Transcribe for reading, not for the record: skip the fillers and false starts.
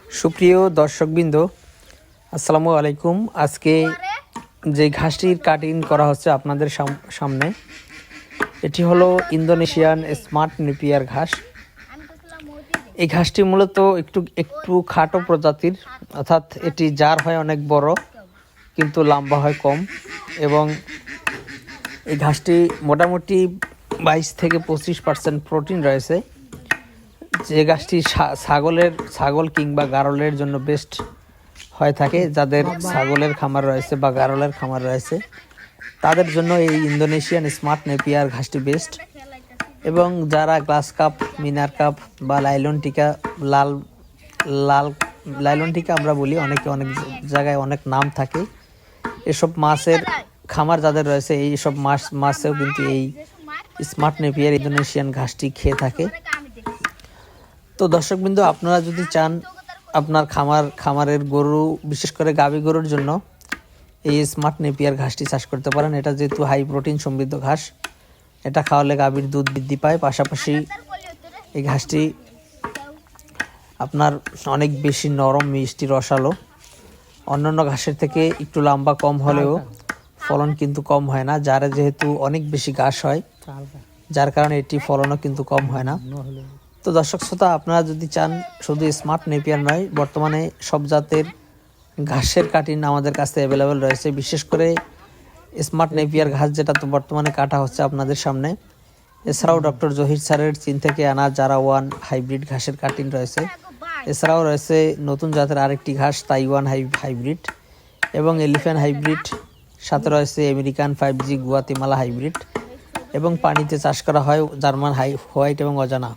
সুপ্রিয় দর্শকবৃন্দ, আসসালামু আলাইকুম। আজকে যে ঘাসটির কাটিং করা হচ্ছে আপনাদের সামনে, এটি হলো ইন্দোনেশিয়ান স্মার্ট নেপিয়ার ঘাস। এই ঘাসটি মূলত একটু খাটো প্রজাতির, অর্থাৎ এটি জার হয় অনেক বড় কিন্তু লম্বা হয় কম, এবং এই ঘাসটি মোটামুটি 22-25% প্রোটিন রয়েছে। যে ঘাসটি ছাগল কিংবা গারলের জন্য বেস্ট হয়ে থাকে। যাদের ছাগলের খামার রয়েছে বা গারলের খামার রয়েছে তাদের জন্য এই ইন্দোনেশিয়ান স্মার্ট নেপিয়ার ঘাসটি বেস্ট। এবং যারা গ্লাস কাপ, মিনার কাপ বা লাইলন টিকা, লাইলন টিকা আমরা বলি, অনেক জায়গায় অনেক নাম থাকে, এসব মাছের খামার যাদের রয়েছে এইসব মাছেও কিন্তু এই স্মার্ট নেপিয়ার ইন্দোনেশিয়ান ঘাসটি খেয়ে থাকে। তো দর্শকবৃন্দ, আপনারা যদি চান আপনার খামারের গরু, বিশেষ করে গাভী গরুর জন্য এই স্মার্ট নেপিয়ার ঘাসটি চাষ করতে পারেন। এটা যেহেতু হাই প্রোটিন সমৃদ্ধ ঘাস, এটা খাওয়ালে গাভীর দুধ বৃদ্ধি পায়। পাশাপাশি এই ঘাসটি আপনার অনেক বেশি নরম, মিষ্টি, রসালো। অন্যান্য ঘাসের থেকে একটু লম্বা কম হলেও ফলন কিন্তু কম হয় না। যেহেতু অনেক বেশি ঘাস হয়, যার কারণে এটি ফলনও কিন্তু কম হয় না। তো দর্শক শ্রোতা, আপনারা যদি চান, শুধু স্মার্ট নেপিয়ার নয়, বর্তমানে সব জাতের ঘাসের কাটিং আমাদের কাছে অ্যাভেলেবেল রয়েছে। বিশেষ করে স্মার্ট নেপিয়ার ঘাস যেটা তো বর্তমানে কাটা হচ্ছে আপনাদের সামনে। এছাড়াও ডক্টর জহির স্যারের চীন থেকে আনা জারা ওয়ান হাইব্রিড ঘাসের কাটিং রয়েছে। এছাড়াও রয়েছে নতুন জাতের আরেকটি ঘাস, তাইওয়ান হাইব্রিড এবং এলিফ্যান্ট হাইব্রিড। সাথে রয়েছে আমেরিকান 5G গুয়াতেমালা হাইব্রিড, এবং পানিতে চাষ করা হয় জার্মান হোয়াইট এবং অজানা।